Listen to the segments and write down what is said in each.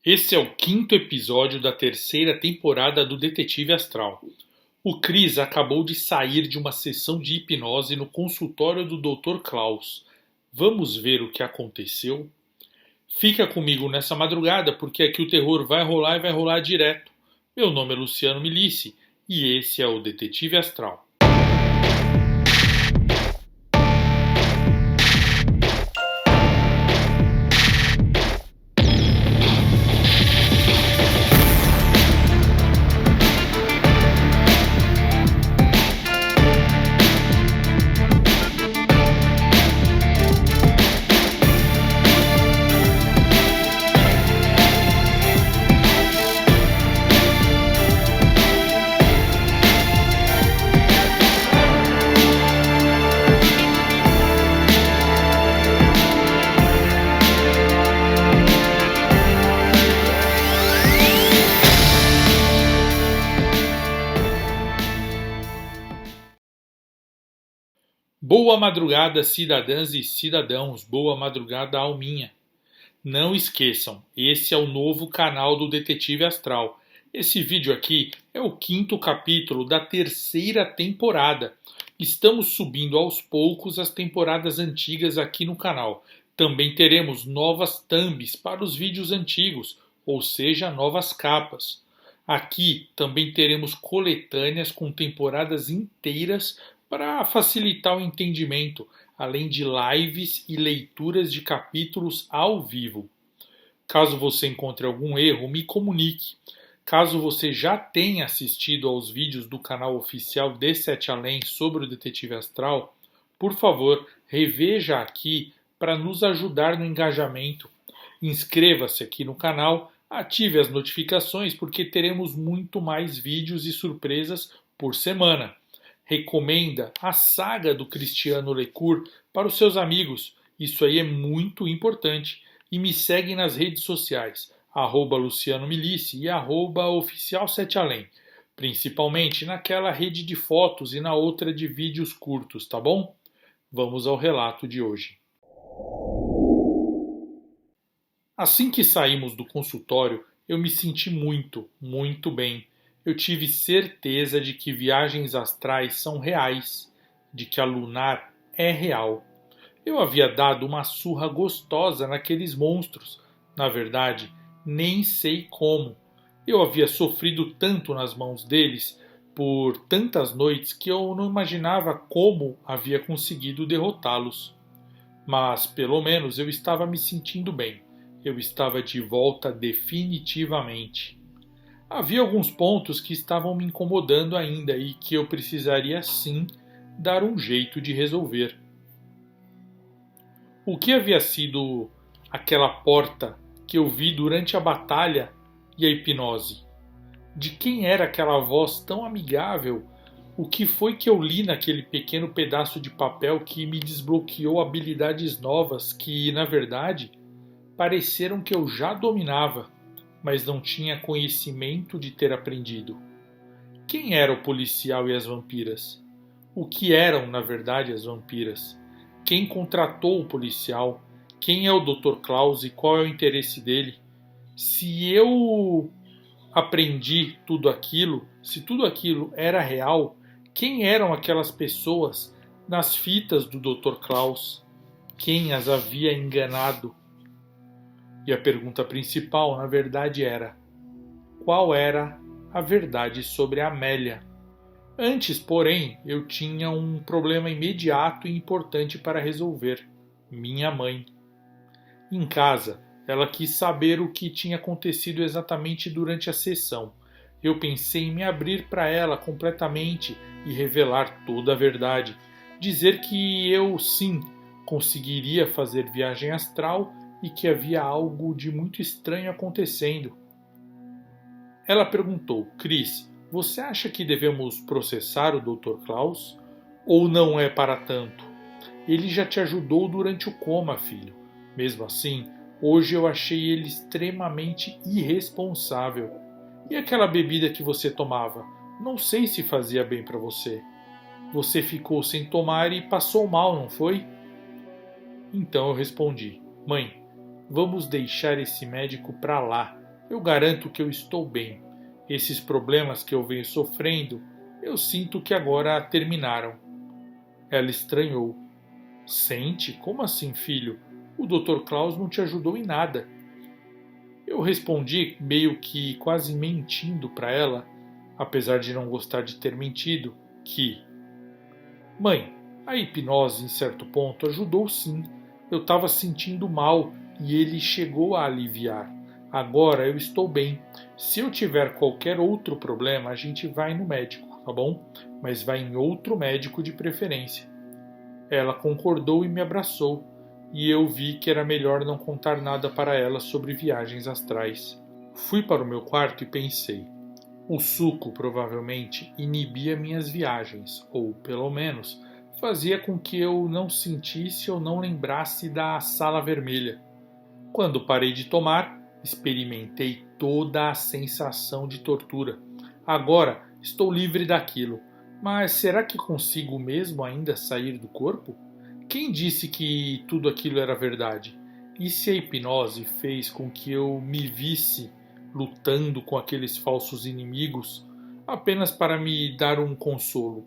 Esse é o quinto episódio da terceira temporada do Detetive Astral. O Chris acabou de sair de uma sessão de hipnose no consultório do Dr. Klaus. Vamos ver o que aconteceu? Fica comigo nessa madrugada porque aqui o terror vai rolar e vai rolar direto. Meu nome é Luciano Milici e esse é o Detetive Astral. Boa madrugada, cidadãs e cidadãos. Boa madrugada, alminha. Não esqueçam, esse é o novo canal do Detetive Astral. Esse vídeo aqui é o quinto capítulo da terceira temporada. Estamos subindo aos poucos as temporadas antigas aqui no canal. Também teremos novas thumbs para os vídeos antigos, ou seja, novas capas. Aqui também teremos coletâneas com temporadas inteiras para facilitar o entendimento, além de lives e leituras de capítulos ao vivo. Caso você encontre algum erro, me comunique. Caso você já tenha assistido aos vídeos do canal oficial de Sete Além sobre o Detetive Astral, por favor, reveja aqui para nos ajudar no engajamento. Inscreva-se aqui no canal, ative as notificações porque teremos muito mais vídeos e surpresas por semana. Recomenda a saga do Cristiano Lecour para os seus amigos. Isso aí é muito importante. E me segue nas redes sociais, @Luciano Milici e @Oficial Sete Além. Principalmente naquela rede de fotos e na outra de vídeos curtos, tá bom? Vamos ao relato de hoje. Assim que saímos do consultório, eu me senti muito bem. Eu tive certeza de que viagens astrais são reais, de que a lunar é real. Eu havia dado uma surra gostosa naqueles monstros. Na verdade, nem sei como. Eu havia sofrido tanto nas mãos deles por tantas noites que eu não imaginava como havia conseguido derrotá-los. Mas, pelo menos, eu estava me sentindo bem. Eu estava de volta definitivamente. Havia alguns pontos que estavam me incomodando ainda e que eu precisaria sim dar um jeito de resolver. O que havia sido aquela porta que eu vi durante a batalha e a hipnose? De quem era aquela voz tão amigável? O que foi que eu li naquele pequeno pedaço de papel que me desbloqueou habilidades novas que, na verdade, pareceram que eu já dominava, mas não tinha conhecimento de ter aprendido? Quem era o policial e as vampiras? O que eram, na verdade, as vampiras? Quem contratou o policial? Quem é o Dr. Klaus e qual é o interesse dele? Se eu aprendi tudo aquilo, se tudo aquilo era real, quem eram aquelas pessoas nas fitas do Dr. Klaus? Quem as havia enganado? E a pergunta principal, na verdade, era: qual era a verdade sobre a Amélia? Antes, porém, eu tinha um problema imediato e importante para resolver: minha mãe. Em casa, ela quis saber o que tinha acontecido exatamente durante a sessão. Eu pensei em me abrir para ela completamente e revelar toda a verdade. Dizer que eu, sim, conseguiria fazer viagem astral e que havia algo de muito estranho acontecendo. Ela perguntou: Chris, você acha que devemos processar o Dr. Klaus? Ou não é para tanto? Ele já te ajudou durante o coma, filho. Mesmo assim, hoje eu achei ele extremamente irresponsável. E aquela bebida que você tomava? Não sei se fazia bem para você. Você ficou sem tomar e passou mal, não foi? Então eu respondi: mãe, vamos deixar esse médico para lá. Eu garanto que eu estou bem. Esses problemas que eu venho sofrendo, eu sinto que agora terminaram. Ela estranhou. Sente? Como assim, filho? O Dr. Klaus não te ajudou em nada. Eu respondi, meio que quase mentindo para ela, apesar de não gostar de ter mentido, que: Mãe, a hipnose, em certo ponto, ajudou sim. Eu estava sentindo mal e ele chegou a aliviar. Agora eu estou bem. Se eu tiver qualquer outro problema, a gente vai no médico, tá bom? Mas vai em outro médico de preferência. Ela concordou e me abraçou, e eu vi que era melhor não contar nada para ela sobre viagens astrais. Fui para o meu quarto e pensei: o suco provavelmente inibia minhas viagens, ou, pelo menos, fazia com que eu não sentisse ou não lembrasse da sala vermelha. Quando parei de tomar, experimentei toda a sensação de tortura. Agora estou livre daquilo. Mas será que consigo mesmo ainda sair do corpo? Quem disse que tudo aquilo era verdade? E se a hipnose fez com que eu me visse lutando com aqueles falsos inimigos apenas para me dar um consolo?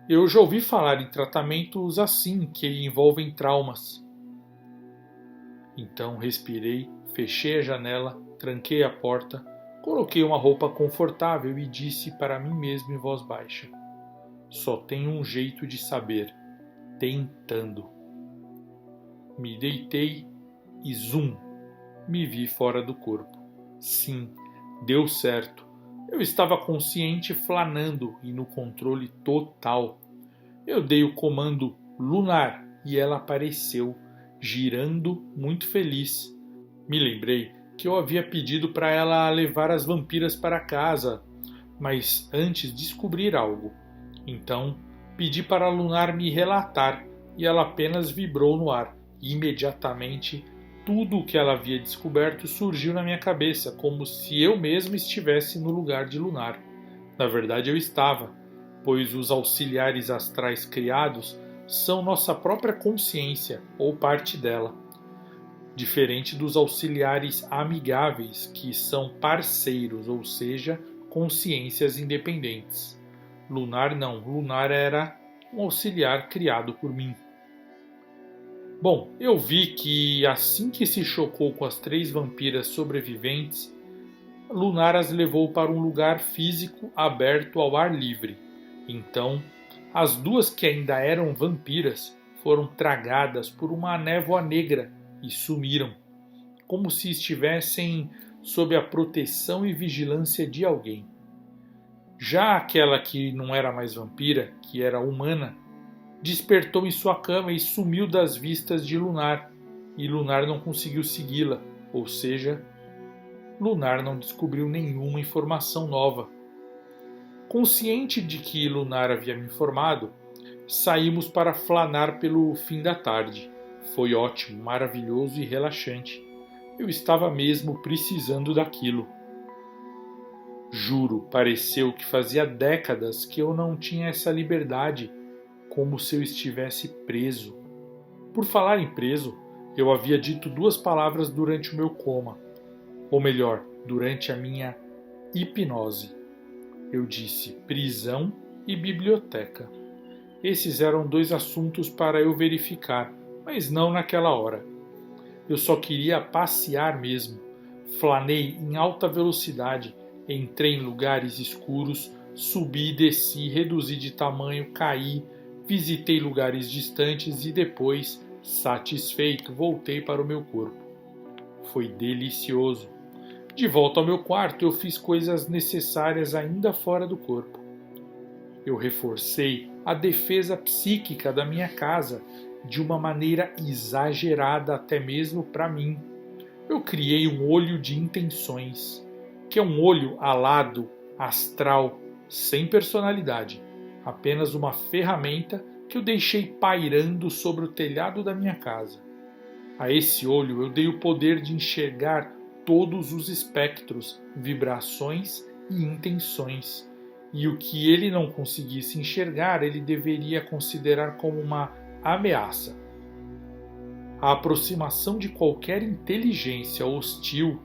Eu já ouvi falar em tratamentos assim que envolvem traumas. Então respirei, fechei a janela, tranquei a porta, coloquei uma roupa confortável e disse para mim mesmo em voz baixa: só tem um jeito de saber, tentando. Me deitei e zum, me vi fora do corpo. Sim, deu certo. Eu estava consciente flanando e no controle total. Eu dei o comando lunar e ela apareceu, girando muito feliz. Me lembrei que eu havia pedido para ela levar as vampiras para casa, mas antes descobrir algo. Então pedi para a Lunar me relatar e ela apenas vibrou no ar. E imediatamente tudo o que ela havia descoberto surgiu na minha cabeça, como se eu mesmo estivesse no lugar de Lunar. Na verdade eu estava, pois os auxiliares astrais criados são nossa própria consciência ou parte dela. Diferente dos auxiliares amigáveis, que são parceiros, ou seja, consciências independentes. Lunar não, Lunar era um auxiliar criado por mim. Bom, eu vi que assim que se chocou com as 3 vampiras sobreviventes, Lunar as levou para um lugar físico aberto ao ar livre. Então, as 2 que ainda eram vampiras foram tragadas por uma névoa negra e sumiram, como se estivessem sob a proteção e vigilância de alguém. Já aquela que não era mais vampira, que era humana, despertou em sua cama e sumiu das vistas de Lunar, e Lunar não conseguiu segui-la, ou seja, Lunar não descobriu nenhuma informação nova. Consciente de que Lunar havia me informado, saímos para flanar pelo fim da tarde. Foi ótimo, maravilhoso e relaxante. Eu estava mesmo precisando daquilo. Juro, pareceu que fazia décadas que eu não tinha essa liberdade, como se eu estivesse preso. Por falar em preso, eu havia dito 2 palavras durante o meu coma, ou melhor, durante a minha hipnose. Eu disse prisão e biblioteca. Esses eram 2 assuntos para eu verificar, mas não naquela hora. Eu só queria passear mesmo. Flanei em alta velocidade, entrei em lugares escuros, subi e desci, reduzi de tamanho, caí, visitei lugares distantes e depois, satisfeito, voltei para o meu corpo. Foi delicioso. De volta ao meu quarto, eu fiz coisas necessárias ainda fora do corpo. Eu reforcei a defesa psíquica da minha casa de uma maneira exagerada até mesmo para mim. Eu criei um olho de intenções, que é um olho alado, astral, sem personalidade, apenas uma ferramenta que eu deixei pairando sobre o telhado da minha casa. A esse olho eu dei o poder de enxergar todos os espectros, vibrações e intenções, e o que ele não conseguisse enxergar ele deveria considerar como uma ameaça. A aproximação de qualquer inteligência hostil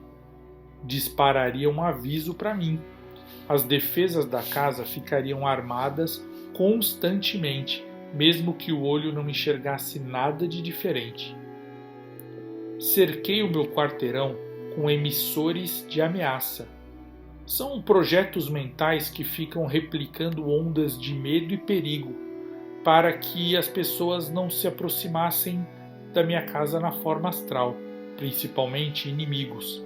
dispararia um aviso para mim. As defesas da casa ficariam armadas constantemente, mesmo que o olho não enxergasse nada de diferente. Cerquei o meu quarteirão com emissores de ameaça. São projetos mentais que ficam replicando ondas de medo e perigo para que as pessoas não se aproximassem da minha casa na forma astral, principalmente inimigos.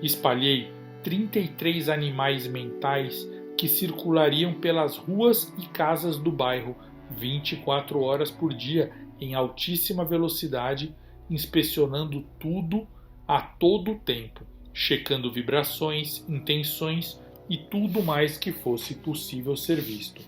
Espalhei 33 animais mentais que circulariam pelas ruas e casas do bairro 24 horas por dia em altíssima velocidade, inspecionando tudo a todo tempo, checando vibrações, intenções e tudo mais que fosse possível ser visto.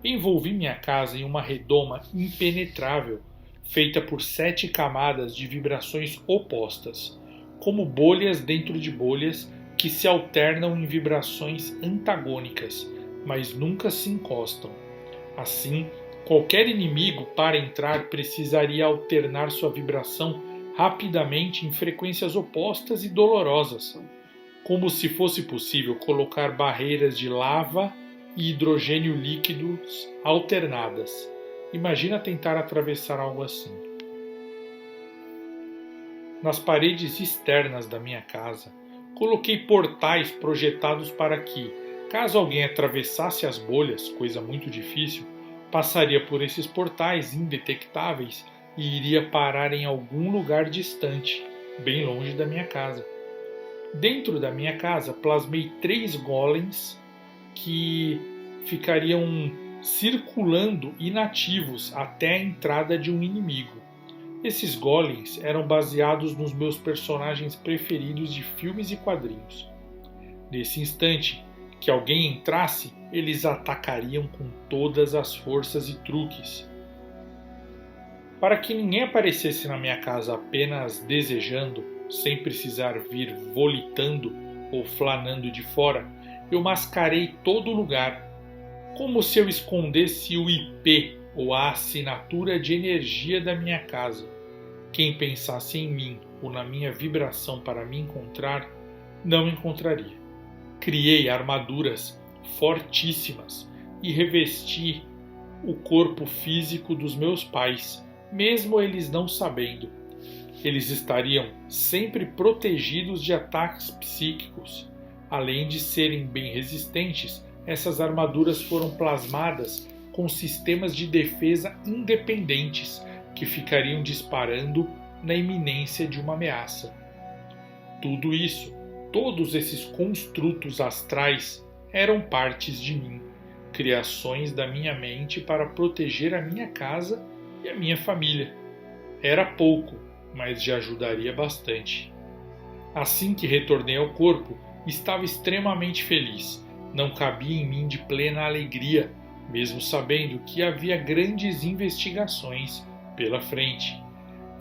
Envolvi minha casa em uma redoma impenetrável, feita por 7 camadas de vibrações opostas, como bolhas dentro de bolhas que se alternam em vibrações antagônicas, mas nunca se encostam. Assim, qualquer inimigo para entrar precisaria alternar sua vibração rapidamente em frequências opostas e dolorosas, como se fosse possível colocar barreiras de lava e hidrogênio líquidos alternadas. Imagina tentar atravessar algo assim. Nas paredes externas da minha casa, coloquei portais projetados para que, caso alguém atravessasse as bolhas, coisa muito difícil, passaria por esses portais indetectáveis e iria parar em algum lugar distante, bem longe da minha casa. Dentro da minha casa, plasmei 3 golems que ficariam circulando inativos até a entrada de um inimigo. Esses golems eram baseados nos meus personagens preferidos de filmes e quadrinhos. Nesse instante que alguém entrasse, eles atacariam com todas as forças e truques. Para que ninguém aparecesse na minha casa apenas desejando, sem precisar vir volitando ou flanando de fora, eu mascarei todo lugar, como se eu escondesse o IP ou a assinatura de energia da minha casa. Quem pensasse em mim ou na minha vibração para me encontrar, não encontraria. Criei armaduras fortíssimas e revesti o corpo físico dos meus pais, mesmo eles não sabendo. Eles estariam sempre protegidos de ataques psíquicos. Além de serem bem resistentes, essas armaduras foram plasmadas com sistemas de defesa independentes que ficariam disparando na iminência de uma ameaça. Tudo isso, todos esses construtos astrais eram partes de mim, criações da minha mente para proteger a minha casa e a minha família. Era pouco, mas já ajudaria bastante. Assim que retornei ao corpo, estava extremamente feliz. Não cabia em mim de plena alegria, mesmo sabendo que havia grandes investigações pela frente.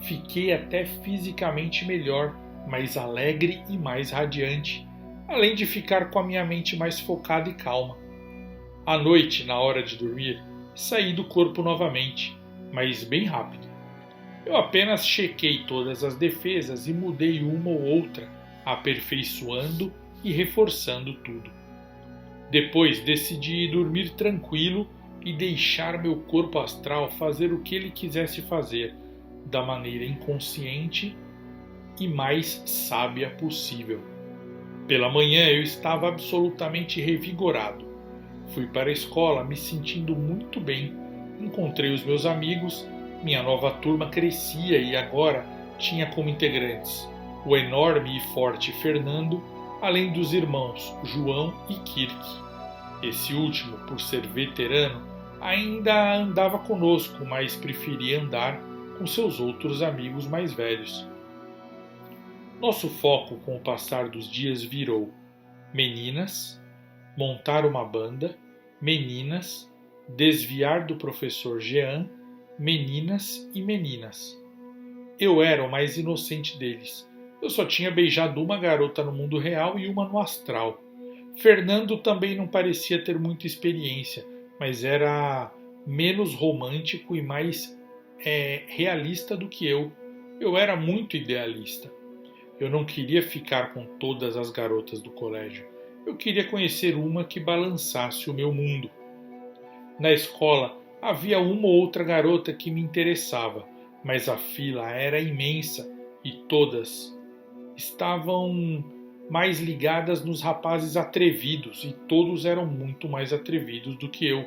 Fiquei até fisicamente melhor, mais alegre e mais radiante, além de ficar com a minha mente mais focada e calma. À noite, na hora de dormir, saí do corpo novamente, mas bem rápido. Eu apenas chequei todas as defesas e mudei uma ou outra, aperfeiçoando e reforçando tudo. Depois decidi dormir tranquilo e deixar meu corpo astral fazer o que ele quisesse fazer, da maneira inconsciente e mais sábia possível. Pela manhã eu estava absolutamente revigorado. Fui para a escola me sentindo muito bem. Encontrei os meus amigos, minha nova turma crescia e agora tinha como integrantes o enorme e forte Fernando, além dos irmãos João e Kirk. Esse último, por ser veterano, ainda andava conosco, mas preferia andar com seus outros amigos mais velhos. Nosso foco com o passar dos dias virou meninas, montar uma banda, meninas, desviar do professor Jean, meninas e meninas. Eu era o mais inocente deles. Eu só tinha beijado uma garota no mundo real e uma no astral. Fernando também não parecia ter muita experiência, mas era menos romântico e mais realista do que eu. Eu era muito idealista. Eu não queria ficar com todas as garotas do colégio. Eu queria conhecer uma que balançasse o meu mundo. Na escola havia uma ou outra garota que me interessava, mas a fila era imensa e todas estavam mais ligadas nos rapazes atrevidos e todos eram muito mais atrevidos do que eu.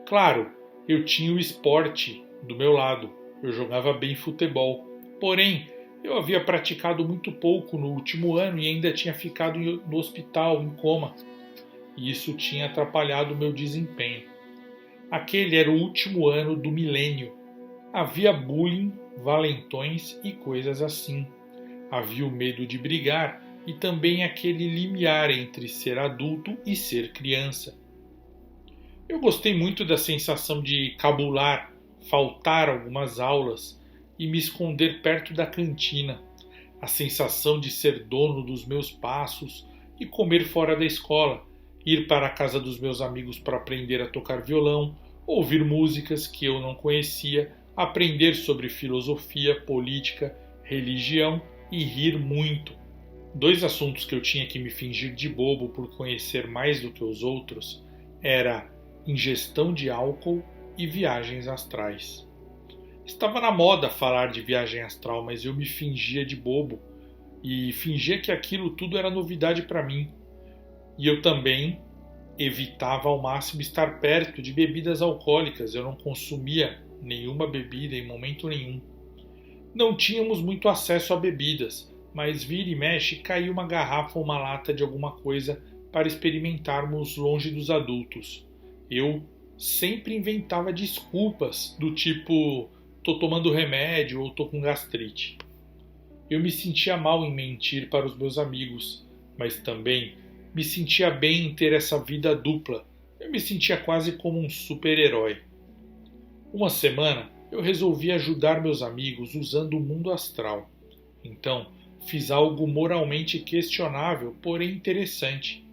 Claro, eu tinha o esporte do meu lado, eu jogava bem futebol, porém eu havia praticado muito pouco no último ano e ainda tinha ficado no hospital em coma, e isso tinha atrapalhado o meu desempenho. Aquele era o último ano do milênio. Havia bullying, valentões e coisas assim. Havia o medo de brigar e também aquele limiar entre ser adulto e ser criança. Eu gostei muito da sensação de cabular, faltar algumas aulas e me esconder perto da cantina. A sensação de ser dono dos meus passos e comer fora da escola, ir para a casa dos meus amigos para aprender a tocar violão, ouvir músicas que eu não conhecia, aprender sobre filosofia, política, religião e rir muito. Dois assuntos que eu tinha que me fingir de bobo por conhecer mais do que os outros era ingestão de álcool e viagens astrais. Estava na moda falar de viagem astral, mas eu me fingia de bobo e fingia que aquilo tudo era novidade para mim. E eu também evitava ao máximo estar perto de bebidas alcoólicas, eu não consumia nenhuma bebida em momento nenhum. Não tínhamos muito acesso a bebidas, mas vira e mexe caía uma garrafa ou uma lata de alguma coisa para experimentarmos longe dos adultos. Eu sempre inventava desculpas do tipo tô tomando remédio ou tô com gastrite. Eu me sentia mal em mentir para os meus amigos, mas também me sentia bem em ter essa vida dupla. Eu me sentia quase como um super-herói. Uma semana eu resolvi ajudar meus amigos usando o mundo astral. Então, fiz algo moralmente questionável, porém interessante.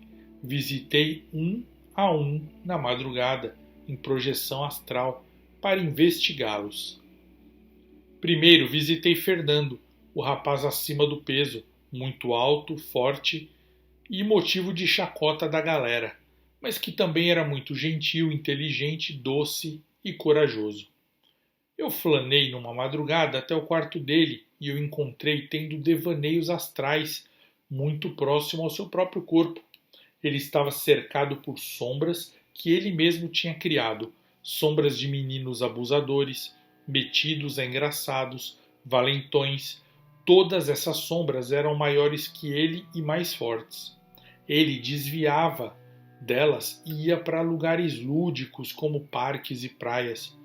Visitei um a um na madrugada, em projeção astral, para investigá-los. Primeiro visitei Fernando, o rapaz acima do peso, muito alto, forte e motivo de chacota da galera, mas que também era muito gentil, inteligente, doce e corajoso. Eu flanei numa madrugada até o quarto dele e o encontrei tendo devaneios astrais muito próximo ao seu próprio corpo. Ele estava cercado por sombras que ele mesmo tinha criado, sombras de meninos abusadores, metidos a engraçados, valentões. Todas essas sombras eram maiores que ele e mais fortes. Ele desviava delas e ia para lugares lúdicos como parques e praias.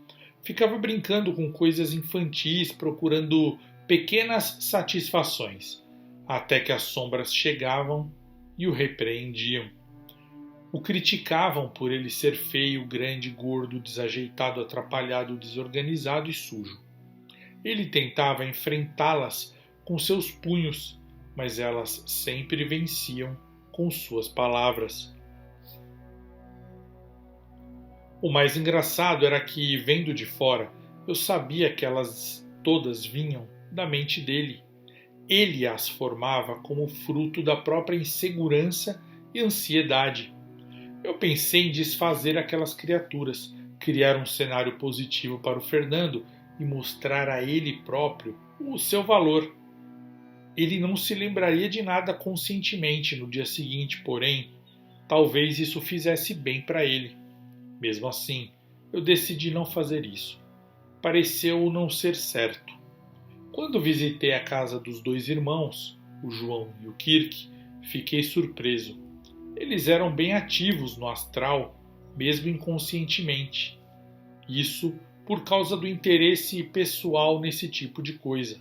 Ficava brincando com coisas infantis, procurando pequenas satisfações, até que as sombras chegavam e o repreendiam. O criticavam por ele ser feio, grande, gordo, desajeitado, atrapalhado, desorganizado e sujo. Ele tentava enfrentá-las com seus punhos, mas elas sempre venciam com suas palavras. O mais engraçado era que, vendo de fora, eu sabia que elas todas vinham da mente dele. Ele as formava como fruto da própria insegurança e ansiedade. Eu pensei em desfazer aquelas criaturas, criar um cenário positivo para o Fernando e mostrar a ele próprio o seu valor. Ele não se lembraria de nada conscientemente no dia seguinte, porém, talvez isso fizesse bem para ele. Mesmo assim, eu decidi não fazer isso. Pareceu não ser certo. Quando visitei a casa dos dois irmãos, o João e o Kirk, fiquei surpreso. Eles eram bem ativos no astral, mesmo inconscientemente. Isso por causa do interesse pessoal nesse tipo de coisa.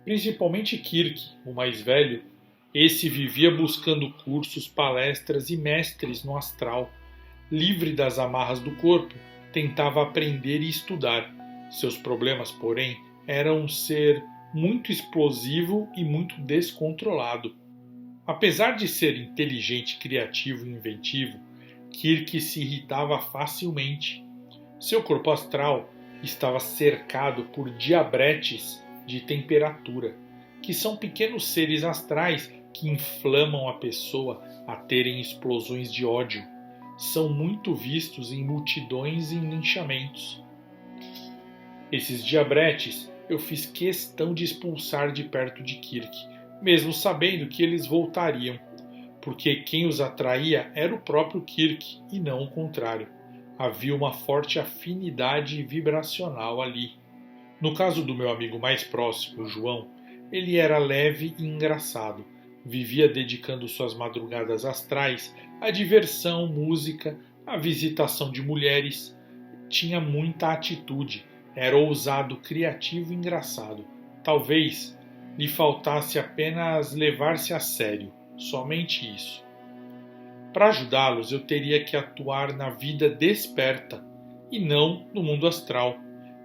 Principalmente Kirk, o mais velho, esse vivia buscando cursos, palestras e mestres no astral. Livre das amarras do corpo, tentava aprender e estudar. Seus problemas, porém, eram ser muito explosivo e muito descontrolado. Apesar de ser inteligente, criativo e inventivo, Kirk se irritava facilmente. Seu corpo astral estava cercado por diabretes de temperatura. que são pequenos seres astrais que inflamam a pessoa a terem explosões de ódio. São muito vistos em multidões e em linchamentos. Esses diabretes eu fiz questão de expulsar de perto de Kirk, mesmo sabendo que eles voltariam, porque quem os atraía era o próprio Kirk e não o contrário. Havia uma forte afinidade vibracional ali. No caso do meu amigo mais próximo, o João, ele era leve e engraçado. Vivia dedicando suas madrugadas astrais à diversão, música, à visitação de mulheres. Tinha muita atitude, era ousado, criativo e engraçado. Talvez lhe faltasse apenas levar-se a sério, somente isso. Para ajudá-los, eu teria que atuar na vida desperta e não no mundo astral.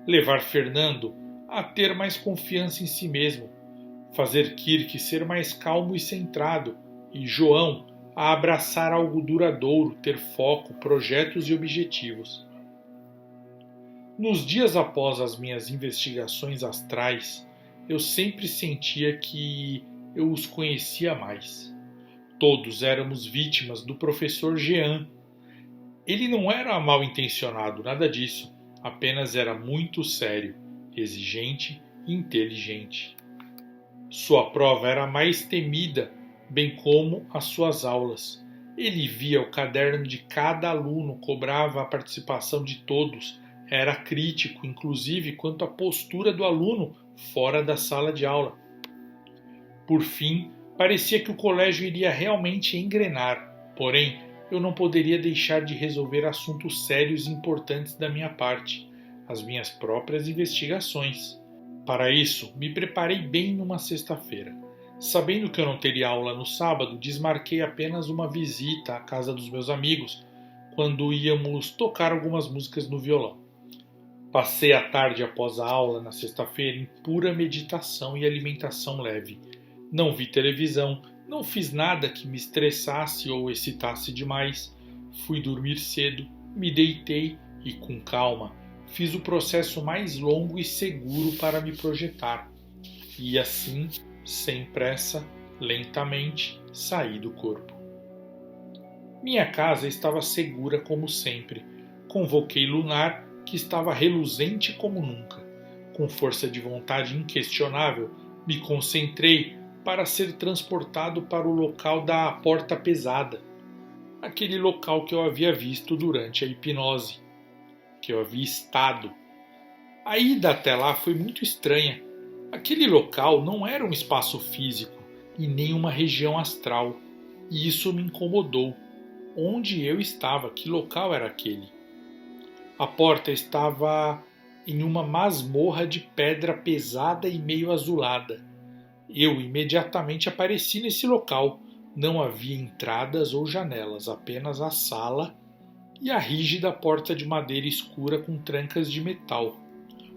Levar Fernando a ter mais confiança em si mesmo, fazer Kirk ser mais calmo e centrado, e João a abraçar algo duradouro, ter foco, projetos e objetivos. Nos dias após as minhas investigações astrais, eu sempre sentia que eu os conhecia mais. Todos éramos vítimas do professor Jean. Ele não era mal intencionado, nada disso. Apenas era muito sério, exigente e inteligente. Sua prova era a mais temida, bem como as suas aulas. Ele via o caderno de cada aluno, cobrava a participação de todos, era crítico, inclusive quanto à postura do aluno fora da sala de aula. Por fim, parecia que o colégio iria realmente engrenar, porém, eu não poderia deixar de resolver assuntos sérios e importantes da minha parte, as minhas próprias investigações. Para isso, me preparei bem numa sexta-feira. Sabendo que eu não teria aula no sábado, desmarquei apenas uma visita à casa dos meus amigos, quando íamos tocar algumas músicas no violão. Passei a tarde após a aula na sexta-feira em pura meditação e alimentação leve. Não vi televisão, não fiz nada que me estressasse ou excitasse demais. Fui dormir cedo, me deitei e, com calma, fiz o processo mais longo e seguro para me projetar. E assim, sem pressa, lentamente, saí do corpo. Minha casa estava segura como sempre. Convoquei Lunar, que estava reluzente como nunca. Com força de vontade inquestionável, me concentrei para ser transportado para o local da porta pesada, aquele local que eu havia visto durante a hipnose, que eu havia estado. A ida até lá foi muito estranha. Aquele local não era um espaço físico e nem uma região astral, e isso me incomodou. Onde eu estava? Que local era aquele? A porta estava em uma masmorra de pedra pesada e meio azulada. Eu imediatamente apareci nesse local. Não havia entradas ou janelas, apenas a sala e a rígida porta de madeira escura com trancas de metal.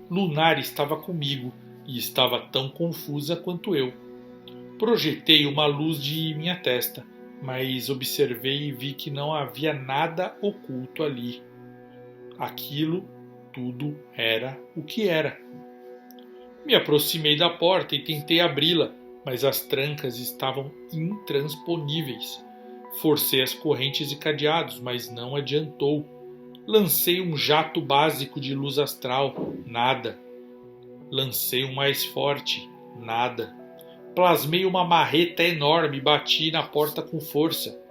Lunar estava comigo e estava tão confusa quanto eu. Projetei uma luz de minha testa, mas observei e vi que não havia nada oculto ali. Aquilo tudo era o que era. Me aproximei da porta e tentei abri-la, mas as trancas estavam intransponíveis. Forcei as correntes e cadeados, mas não adiantou. Lancei um jato básico de luz astral, nada. Lancei um mais forte, nada. Plasmei uma marreta enorme e bati na porta com força.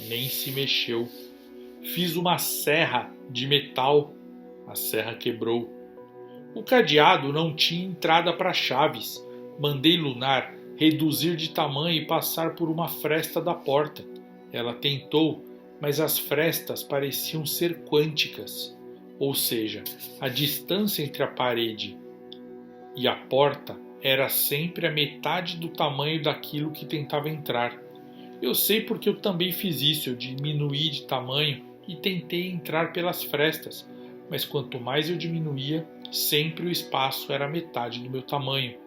Nem se mexeu. Fiz uma serra de metal. A serra quebrou. O cadeado não tinha entrada para chaves. Mandei Lunar reduzir de tamanho e passar por uma fresta da porta. Ela tentou, mas as frestas pareciam ser quânticas, ou seja, a distância entre a parede e a porta era sempre a metade do tamanho daquilo que tentava entrar. Eu sei porque eu também fiz isso, eu diminuí de tamanho e tentei entrar pelas frestas, mas quanto mais eu diminuía, sempre o espaço era metade do meu tamanho.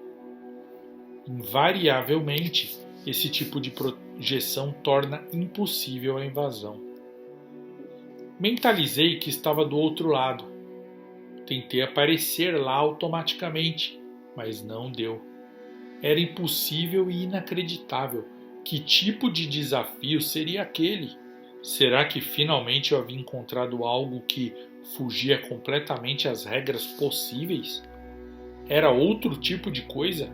Invariavelmente, esse tipo de projeção torna impossível a invasão. Mentalizei que estava do outro lado. Tentei aparecer lá automaticamente, mas não deu. Era impossível e inacreditável. Que tipo de desafio seria aquele? Será que finalmente eu havia encontrado algo que fugia completamente às regras possíveis? Era outro tipo de coisa?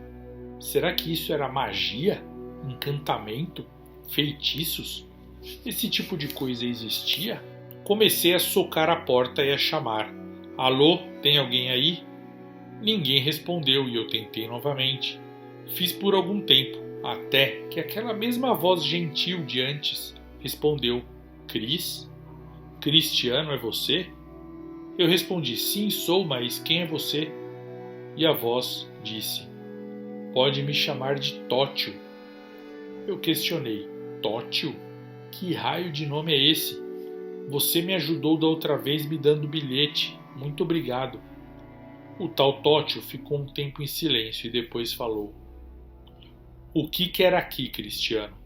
Será que isso era magia? Encantamento? Feitiços? Esse tipo de coisa existia? Comecei a socar a porta e a chamar. Alô, tem alguém aí? Ninguém respondeu e eu tentei novamente. Fiz por algum tempo, até que aquela mesma voz gentil de antes respondeu: Cris? Cristiano é você? Eu respondi: sim, sou, mas quem é você? E a voz disse: pode me chamar de Tótil. Eu questionei: Tótil? Que raio de nome é esse? Você me ajudou da outra vez me dando bilhete. Muito obrigado. O tal Tótil ficou um tempo em silêncio e depois falou: o que quer aqui, Cristiano?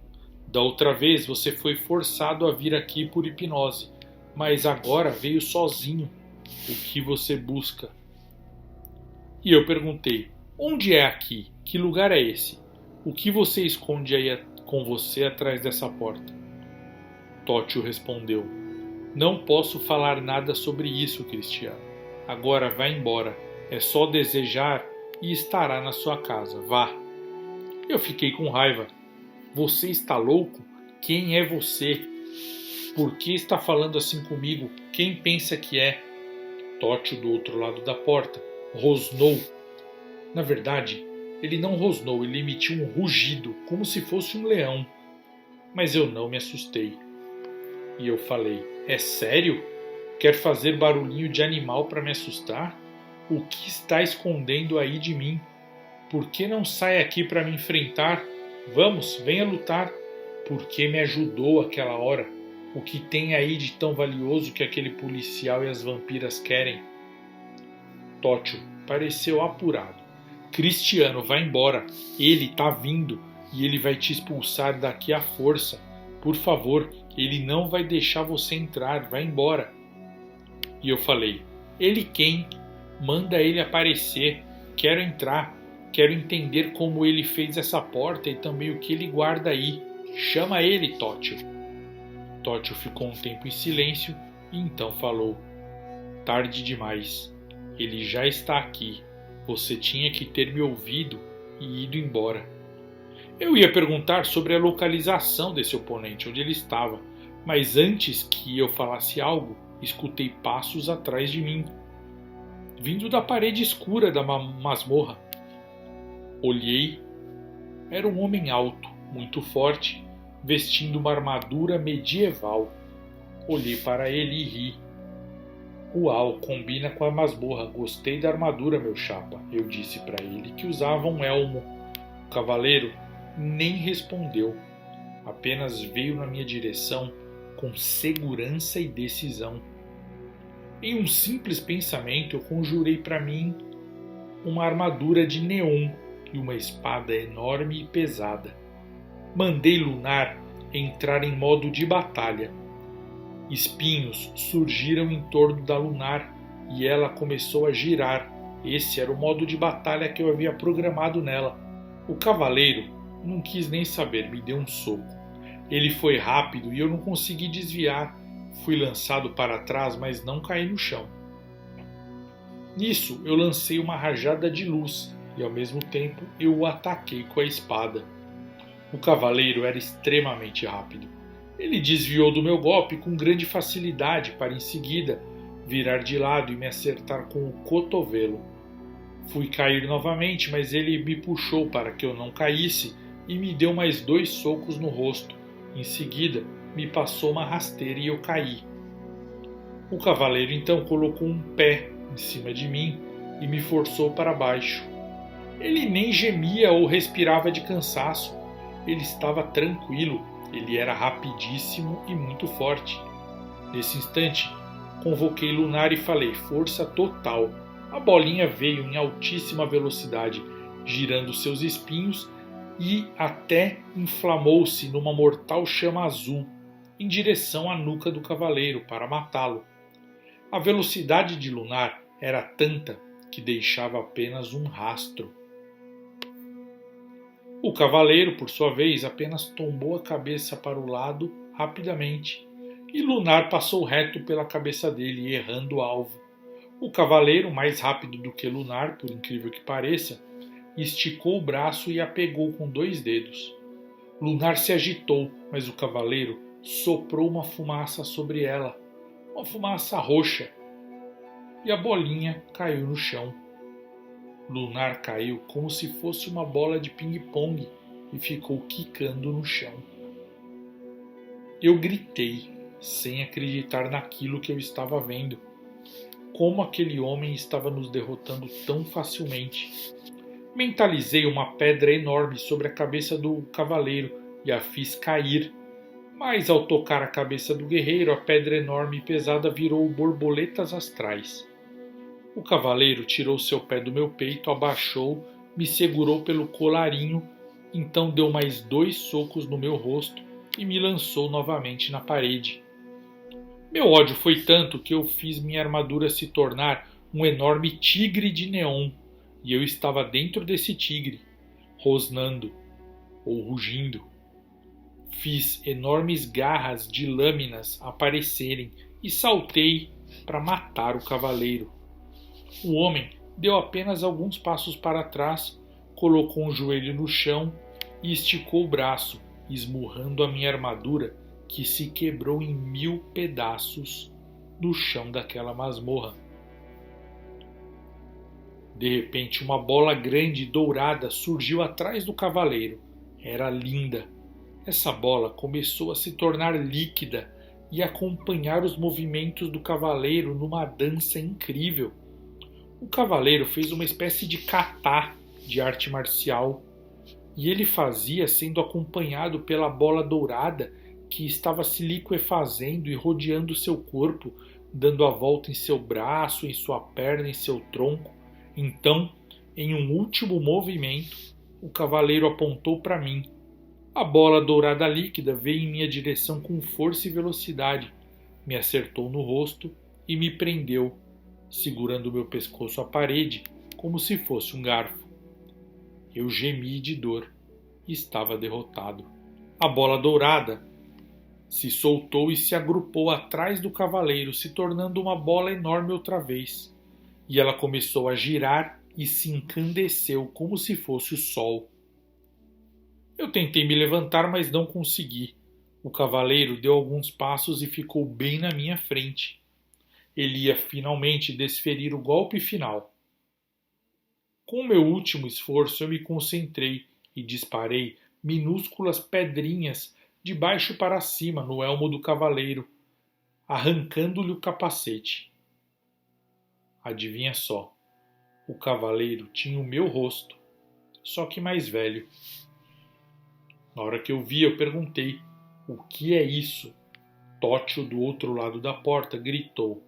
Da outra vez você foi forçado a vir aqui por hipnose, mas agora veio sozinho. O que você busca? E eu perguntei: onde é aqui? Que lugar é esse? O que você esconde aí com você atrás dessa porta? Tótil respondeu: não posso falar nada sobre isso, Cristiano. Agora vá embora. É só desejar e estará na sua casa. Vá. Eu fiquei com raiva. Você está louco? Quem é você? Por que está falando assim comigo? Quem pensa que é? Tótil, do outro lado da porta, rosnou. Na verdade, ele não rosnou, ele emitiu um rugido, como se fosse um leão. Mas eu não me assustei. E eu falei: é sério? Quer fazer barulhinho de animal para me assustar? O que está escondendo aí de mim? Por que não sai aqui para me enfrentar? Vamos, venha lutar. Por que me ajudou aquela hora? O que tem aí de tão valioso que aquele policial e as vampiras querem? Tótil pareceu apurado. Cristiano, vá embora. Ele está vindo e ele vai te expulsar daqui à força. Por favor, ele não vai deixar você entrar. Vá embora. E eu falei: ele quem? Manda ele aparecer. Quero entrar. Quero entender como ele fez essa porta e também o que ele guarda aí. Chama ele, Tótil. Tótil ficou um tempo em silêncio e então falou: tarde demais. Ele já está aqui. Você tinha que ter me ouvido e ido embora. Eu ia perguntar sobre a localização desse oponente, onde ele estava, mas antes que eu falasse algo, escutei passos atrás de mim, vindo da parede escura da masmorra. Olhei. Era um homem alto, muito forte, vestindo uma armadura medieval. Olhei para ele e ri. Uau, combina com a masmorra. Gostei da armadura, meu chapa. Eu disse para ele que usava um elmo. O cavaleiro nem respondeu. Apenas veio na minha direção com segurança e decisão. Em um simples pensamento, eu conjurei para mim uma armadura de neon e uma espada enorme e pesada. Mandei Lunar entrar em modo de batalha. Espinhos surgiram em torno da Lunar e ela começou a girar. Esse era o modo de batalha que eu havia programado nela. O cavaleiro não quis nem saber, me deu um soco. Ele foi rápido e eu não consegui desviar. Fui lançado para trás, mas não caí no chão. Nisso, eu lancei uma rajada de luz e, ao mesmo tempo, eu o ataquei com a espada. O cavaleiro era extremamente rápido. Ele desviou do meu golpe com grande facilidade para, em seguida, virar de lado e me acertar com o cotovelo. Fui cair novamente, mas ele me puxou para que eu não caísse e me deu mais 2 socos no rosto. Em seguida, me passou uma rasteira e eu caí. O cavaleiro então colocou um pé em cima de mim e me forçou para baixo. Ele nem gemia ou respirava de cansaço. Ele estava tranquilo. Ele era rapidíssimo e muito forte. Nesse instante, convoquei Lunar e falei: força total. A bolinha veio em altíssima velocidade, girando seus espinhos e até inflamou-se numa mortal chama azul, em direção à nuca do cavaleiro para matá-lo. A velocidade de Lunar era tanta que deixava apenas um rastro. O cavaleiro, por sua vez, apenas tombou a cabeça para o lado rapidamente, e Lunar passou reto pela cabeça dele, errando o alvo. O cavaleiro, mais rápido do que Lunar, por incrível que pareça, esticou o braço e a pegou com 2 dedos. Lunar se agitou, mas o cavaleiro soprou uma fumaça sobre ela, uma fumaça roxa, e a bolinha caiu no chão. Lunar caiu como se fosse uma bola de ping-pong e ficou quicando no chão. Eu gritei, sem acreditar naquilo que eu estava vendo. Como aquele homem estava nos derrotando tão facilmente. Mentalizei uma pedra enorme sobre a cabeça do cavaleiro e a fiz cair. Mas ao tocar a cabeça do guerreiro, a pedra enorme e pesada virou borboletas astrais. O cavaleiro tirou seu pé do meu peito, abaixou, me segurou pelo colarinho, então deu mais 2 socos no meu rosto e me lançou novamente na parede. Meu ódio foi tanto que eu fiz minha armadura se tornar um enorme tigre de neon, e eu estava dentro desse tigre, rosnando ou rugindo. Fiz enormes garras de lâminas aparecerem e saltei para matar o cavaleiro. O homem deu apenas alguns passos para trás, colocou um joelho no chão e esticou o braço, esmurrando a minha armadura, que se quebrou em 1000 pedaços no chão daquela masmorra. De repente, uma bola grande e dourada surgiu atrás do cavaleiro. Era linda. Essa bola começou a se tornar líquida e acompanhar os movimentos do cavaleiro numa dança incrível. O cavaleiro fez uma espécie de kata de arte marcial, e ele fazia sendo acompanhado pela bola dourada que estava se liquefazendo e rodeando seu corpo, dando a volta em seu braço, em sua perna, em seu tronco. Então, em um último movimento, o cavaleiro apontou para mim. A bola dourada líquida veio em minha direção com força e velocidade, me acertou no rosto e me prendeu, segurando meu pescoço à parede como se fosse um garfo. Eu gemi de dor e estava derrotado. A bola dourada se soltou e se agrupou atrás do cavaleiro, se tornando uma bola enorme outra vez. E ela começou a girar e se encandeceu como se fosse o sol. Eu tentei me levantar, mas não consegui. O cavaleiro deu alguns passos e ficou bem na minha frente. Ele ia finalmente desferir o golpe final. Com o meu último esforço, eu me concentrei e disparei minúsculas pedrinhas de baixo para cima no elmo do cavaleiro, arrancando-lhe o capacete. Adivinha só, o cavaleiro tinha o meu rosto, só que mais velho. Na hora que eu vi, eu perguntei: o que é isso? Tótil, do outro lado da porta, gritou: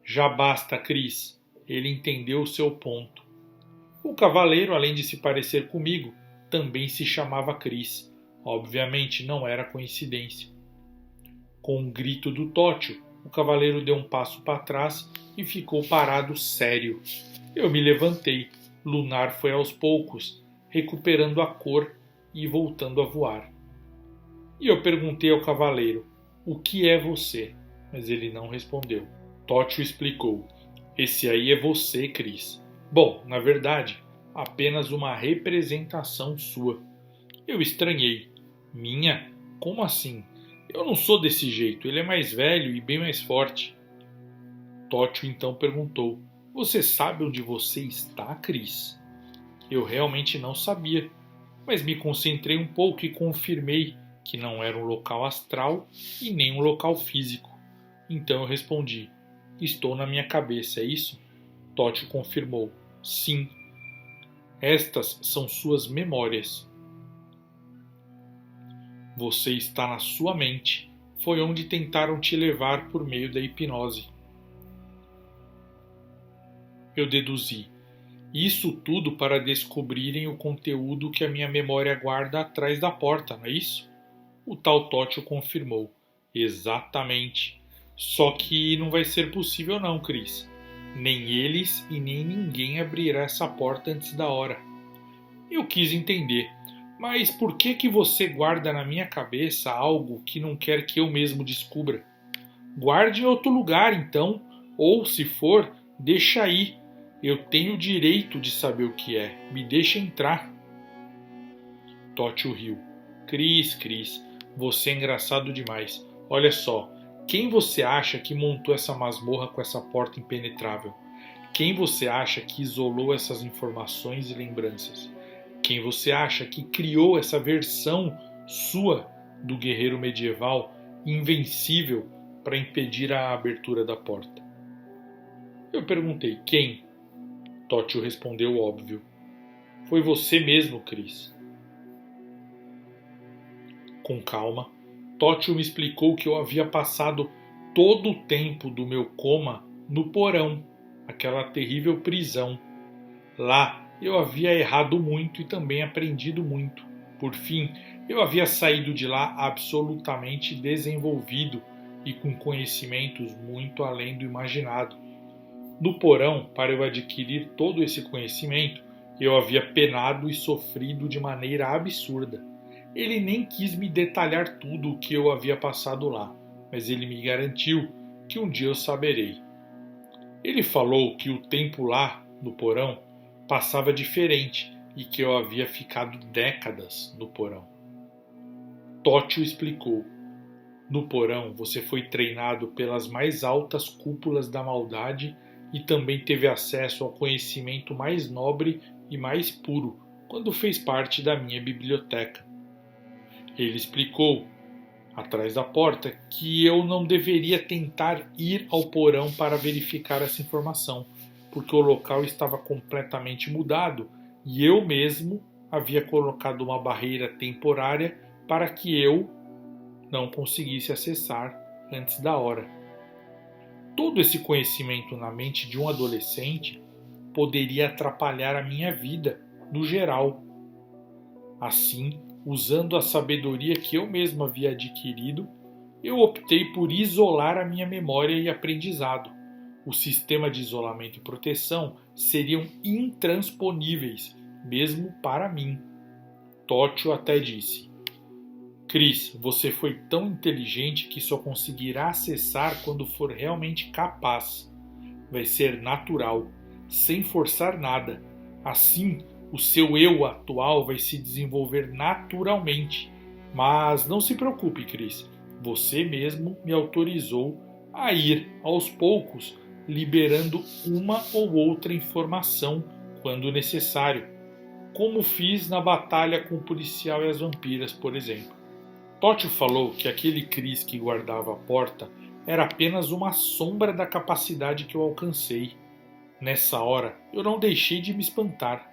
já basta, Cris. Ele entendeu o seu ponto. O cavaleiro, além de se parecer comigo, também se chamava Cris. Obviamente não era coincidência. Com um grito do Tótil, o cavaleiro deu um passo para trás e ficou parado sério. Eu me levantei. Lunar foi aos poucos, recuperando a cor e voltando a voar. E eu perguntei ao cavaleiro: o que é você? Mas ele não respondeu. Tótil explicou: esse aí é você, Cris. Bom, na verdade, apenas uma representação sua. Eu estranhei. Minha? Como assim? Eu não sou desse jeito, ele é mais velho e bem mais forte. Tótil então perguntou: você sabe onde você está, Cris? Eu realmente não sabia, mas me concentrei um pouco e confirmei que não era um local astral e nem um local físico. Então eu respondi: estou na minha cabeça, é isso? Tótil confirmou: sim. Estas são suas memórias. Você está na sua mente. Foi onde tentaram te levar por meio da hipnose. Eu deduzi: isso tudo para descobrirem o conteúdo que a minha memória guarda atrás da porta, não é isso? O tal Tótil confirmou: exatamente. Só que não vai ser possível não, Cris. Nem eles e nem ninguém abrirá essa porta antes da hora. Eu quis entender, Mas por que você guarda na minha cabeça algo que não quer que eu mesmo descubra? Guarde em outro lugar, então, ou, se for, deixa aí. Eu tenho o direito de saber o que é. Me deixa entrar. Tótil riu. Cris, você é engraçado demais. Olha só, quem você acha que montou essa masmorra com essa porta impenetrável? Quem você acha que isolou essas informações e lembranças? Quem você acha que criou essa versão sua do guerreiro medieval invencível para impedir a abertura da porta? Eu perguntei, quem? Tótil respondeu óbvio. Foi você mesmo, Cris. Com calma, Tótil me explicou que eu havia passado todo o tempo do meu coma no porão, aquela terrível prisão. Lá eu havia errado muito e também aprendido muito. Por fim, eu havia saído de lá absolutamente desenvolvido e com conhecimentos muito além do imaginado. No porão, para eu adquirir todo esse conhecimento, eu havia penado e sofrido de maneira absurda. Ele nem quis me detalhar tudo o que eu havia passado lá, mas ele me garantiu que um dia eu saberei. Ele falou que o tempo lá, no porão, passava diferente e que eu havia ficado décadas no porão. Tótil explicou. No porão você foi treinado pelas mais altas cúpulas da maldade e também teve acesso ao conhecimento mais nobre e mais puro quando fez parte da minha biblioteca. Ele explicou, atrás da porta, que eu não deveria tentar ir ao porão para verificar essa informação, porque o local estava completamente mudado e eu mesmo havia colocado uma barreira temporária para que eu não conseguisse acessar antes da hora. Todo esse conhecimento na mente de um adolescente poderia atrapalhar a minha vida, no geral. Assim, usando a sabedoria que eu mesmo havia adquirido, eu optei por isolar a minha memória e aprendizado. O sistema de isolamento e proteção seriam intransponíveis, mesmo para mim. Tótil até disse: Cris, você foi tão inteligente que só conseguirá acessar quando for realmente capaz. Vai ser natural, sem forçar nada. Assim, o seu eu atual vai se desenvolver naturalmente. Mas não se preocupe, Cris. Você mesmo me autorizou a ir, aos poucos, liberando uma ou outra informação quando necessário, como fiz na batalha com o policial e as vampiras, por exemplo. Tótil falou que aquele Cris que guardava a porta era apenas uma sombra da capacidade que eu alcancei. Nessa hora, eu não deixei de me espantar.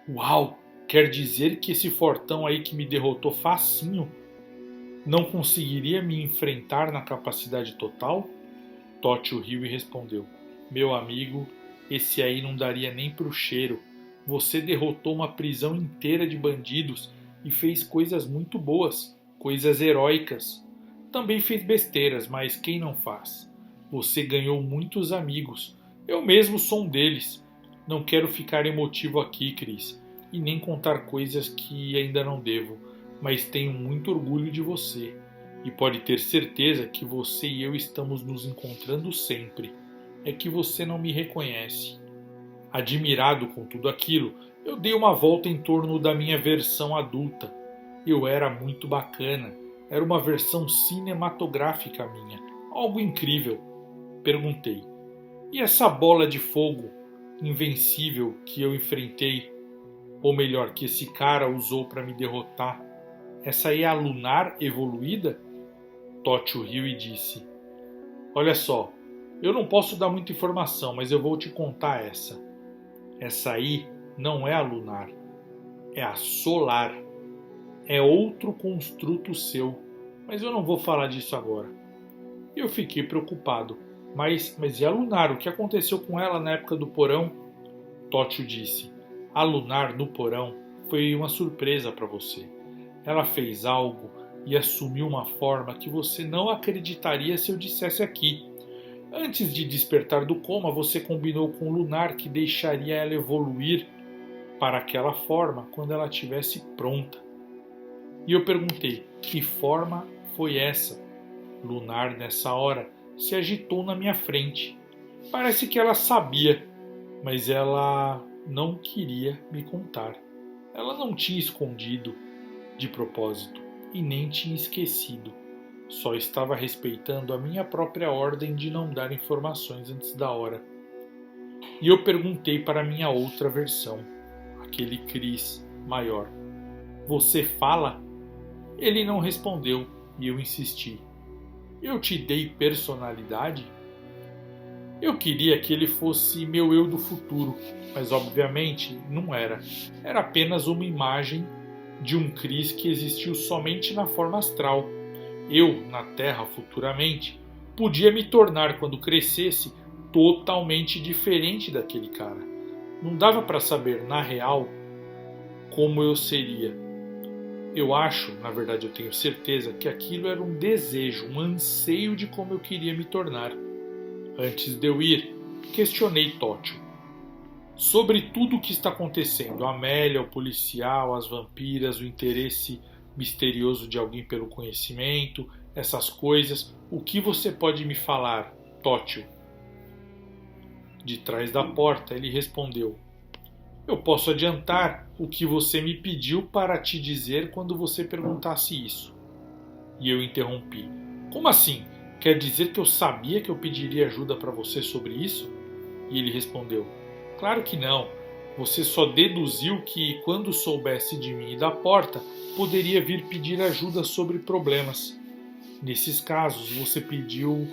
Uau! Quer dizer que esse fortão aí que me derrotou facinho não conseguiria me enfrentar na capacidade total? Tótil riu e respondeu: Meu amigo, esse aí não daria nem pro cheiro. Você derrotou uma prisão inteira de bandidos e fez coisas muito boas, coisas heróicas. Também fez besteiras, mas quem não faz? Você ganhou muitos amigos. Eu mesmo sou um deles. Não quero ficar emotivo aqui, Cris, e nem contar coisas que ainda não devo, mas tenho muito orgulho de você. E pode ter certeza que você e eu estamos nos encontrando sempre. É que você não me reconhece. Admirado com tudo aquilo, eu dei uma volta em torno da minha versão adulta. Eu era muito bacana. Era uma versão cinematográfica minha. Algo incrível. Perguntei: E essa bola de fogo invencível que eu enfrentei? Ou melhor, que esse cara usou para me derrotar? Essa aí é a lunar evoluída? Tótil riu e disse: Olha só, eu não posso dar muita informação, mas eu vou te contar essa. Essa aí não é a lunar, é a solar. É outro construto seu, mas eu não vou falar disso agora. Eu fiquei preocupado. Mas e a lunar? O que aconteceu com ela na época do porão? Tótil disse: A lunar no porão foi uma surpresa para você. Ela fez algo e assumiu uma forma que você não acreditaria se eu dissesse aqui. Antes de despertar do coma, você combinou com o lunar que deixaria ela evoluir para aquela forma quando ela estivesse pronta. E eu perguntei: que forma foi essa? Lunar, nessa hora, se agitou na minha frente. Parece que ela sabia, mas ela não queria me contar. Ela não tinha escondido de propósito e nem tinha esquecido. Só estava respeitando a minha própria ordem de não dar informações antes da hora. E eu perguntei para a minha outra versão, aquele Chris maior: você fala? Ele não respondeu e eu insisti: eu te dei personalidade? Eu queria que ele fosse meu eu do futuro, mas obviamente não era. Era apenas uma imagem de um Chris que existiu somente na forma astral. Eu, na Terra futuramente, podia me tornar, quando crescesse, totalmente diferente daquele cara. Não dava para saber, na real, como eu seria. Eu acho, na verdade eu tenho certeza, que aquilo era um desejo, um anseio de como eu queria me tornar. Antes de eu ir, questionei Tótil sobre tudo o que está acontecendo: a Amélia, o policial, as vampiras, o interesse misterioso de alguém pelo conhecimento, essas coisas. O que você pode me falar, Tótil? De trás da porta ele respondeu: eu posso adiantar o que você me pediu para te dizer quando você perguntasse isso. E eu interrompi: como assim? Quer dizer que eu sabia que eu pediria ajuda para você sobre isso? E ele respondeu: claro que não. Você só deduziu que, quando soubesse de mim e da porta, poderia vir pedir ajuda sobre problemas. Nesses casos, você pediu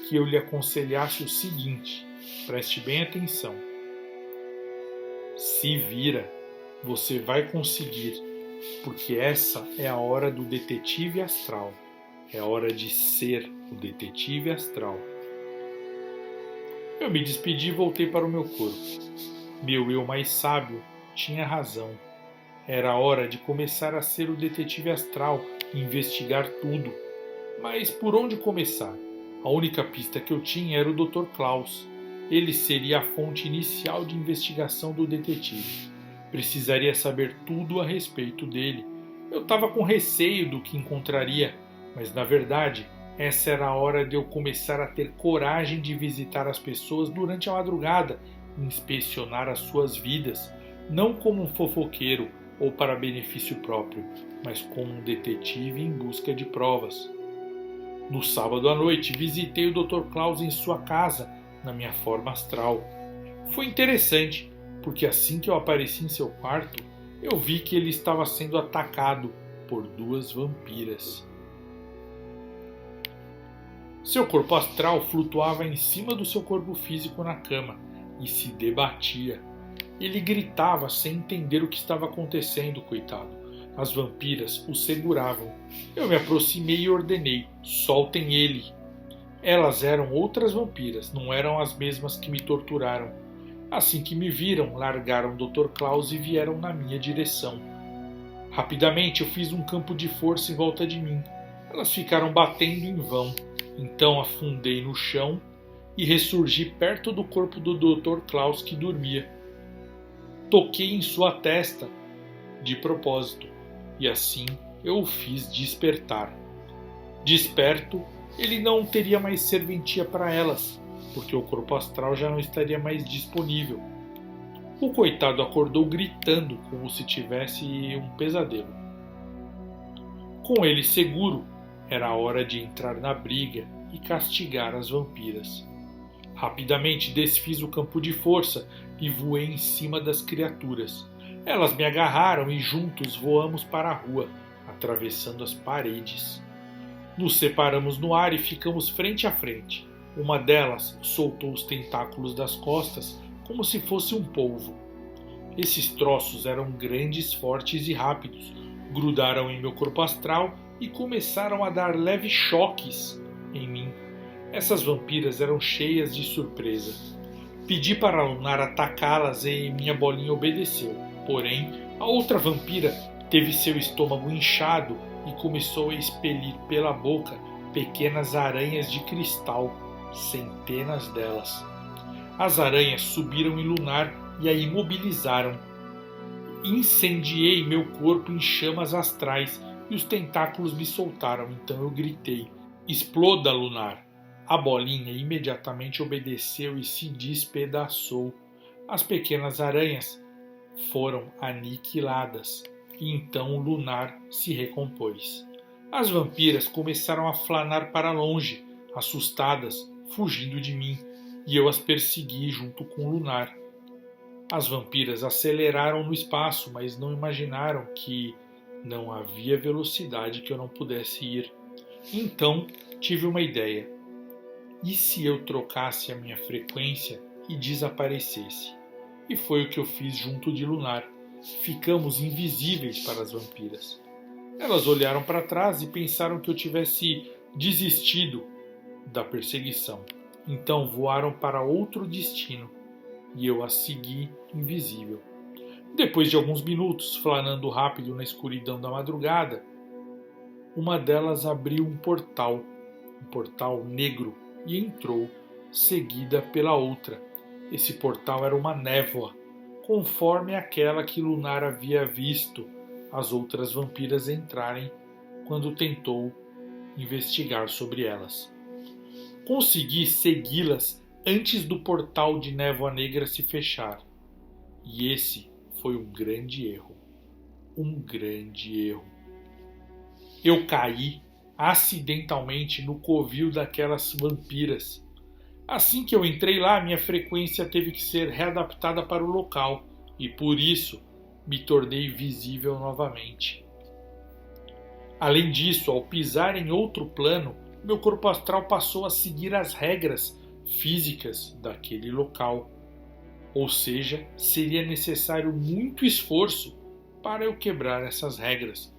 que eu lhe aconselhasse o seguinte: preste bem atenção. Se vira, você vai conseguir, porque essa é a hora do detetive astral. É hora de ser o detetive astral. Eu me despedi e voltei para o meu corpo. Meu eu mais sábio tinha razão. Era hora de começar a ser o detetive astral e investigar tudo. Mas por onde começar? A única pista que eu tinha era o Dr. Klaus. Ele seria a fonte inicial de investigação do detetive. Precisaria saber tudo a respeito dele. Eu estava com receio do que encontraria, mas na verdade essa era a hora de eu começar a ter coragem de visitar as pessoas durante a madrugada e inspecionar as suas vidas, não como um fofoqueiro ou para benefício próprio, mas como um detetive em busca de provas. No sábado à noite visitei o Dr. Klaus em sua casa, na minha forma astral. Foi interessante, porque assim que eu apareci em seu quarto, eu vi que ele estava sendo atacado por 2 vampiras. Seu corpo astral flutuava em cima do seu corpo físico na cama e se debatia. Ele gritava sem entender o que estava acontecendo, coitado. As vampiras o seguravam. Eu me aproximei e ordenei: soltem ele. Elas eram outras vampiras, não eram as mesmas que me torturaram. Assim que me viram, largaram o Dr. Klaus e vieram na minha direção. Rapidamente eu fiz um campo de força em volta de mim. Elas ficaram batendo em vão. Então afundei no chão e ressurgi perto do corpo do Dr. Klaus, que dormia. Toquei em sua testa de propósito e assim eu o fiz despertar. Desperto, ele não teria mais serventia para elas, porque o corpo astral já não estaria mais disponível. O coitado acordou gritando como se tivesse um pesadelo. Com ele seguro, era a hora de entrar na briga e castigar as vampiras. Rapidamente desfiz o campo de força e voei em cima das criaturas. Elas me agarraram e juntos voamos para a rua, atravessando as paredes. Nos separamos no ar e ficamos frente a frente. Uma delas soltou os tentáculos das costas como se fosse um polvo. Esses troços eram grandes, fortes e rápidos. Grudaram em meu corpo astral e começaram a dar leves choques em mim. Essas vampiras eram cheias de surpresa. Pedi para a Lunar atacá-las e minha bolinha obedeceu. Porém, a outra vampira teve seu estômago inchado e começou a expelir pela boca pequenas aranhas de cristal, centenas delas. As aranhas subiram em Lunar e a imobilizaram. Incendiei meu corpo em chamas astrais e os tentáculos me soltaram, então eu gritei: "Exploda, Lunar!" A bolinha imediatamente obedeceu e se despedaçou. As pequenas aranhas foram aniquiladas e então o Lunar se recompôs. As vampiras começaram a flanar para longe, assustadas, fugindo de mim, e eu as persegui junto com o Lunar. As vampiras aceleraram no espaço, mas não imaginaram que não havia velocidade que eu não pudesse ir. Então tive uma ideia. E se eu trocasse a minha frequência e desaparecesse? E foi o que eu fiz junto de Lunar. Ficamos invisíveis para as vampiras. Elas olharam para trás e pensaram que eu tivesse desistido da perseguição. Então voaram para outro destino e eu as segui invisível. Depois de alguns minutos, flanando rápido na escuridão da madrugada, uma delas abriu um portal negro, e entrou, seguida pela outra. Esse portal era uma névoa, conforme aquela que Lunar havia visto as outras vampiras entrarem quando tentou investigar sobre elas. Consegui segui-las antes do portal de névoa negra se fechar. E esse foi um grande erro. Um grande erro. Eu caí acidentalmente no covil daquelas vampiras. Assim que eu entrei lá, minha frequência teve que ser readaptada para o local e por isso me tornei visível novamente. Além disso, ao pisar em outro plano, meu corpo astral passou a seguir as regras físicas daquele local. Ou seja, seria necessário muito esforço para eu quebrar essas regras.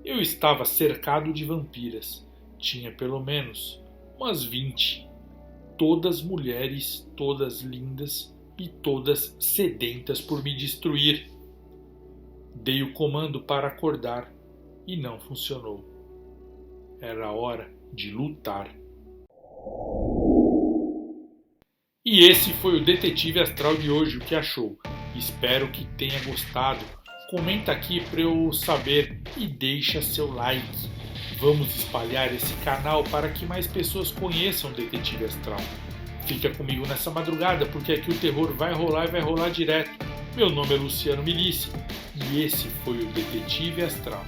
Eu estava cercado de vampiras. Tinha pelo menos umas 20. Todas mulheres, todas lindas e todas sedentas por me destruir. Dei o comando para acordar e não funcionou. Era hora de lutar. E esse foi o Detetive Astral de hoje. O que achou? Espero que tenha gostado. Comenta aqui para eu saber e deixa seu like. Vamos espalhar esse canal para que mais pessoas conheçam o Detetive Astral. Fica comigo nessa madrugada porque aqui o terror vai rolar e vai rolar direto. Meu nome é Luciano Milici e esse foi o Detetive Astral.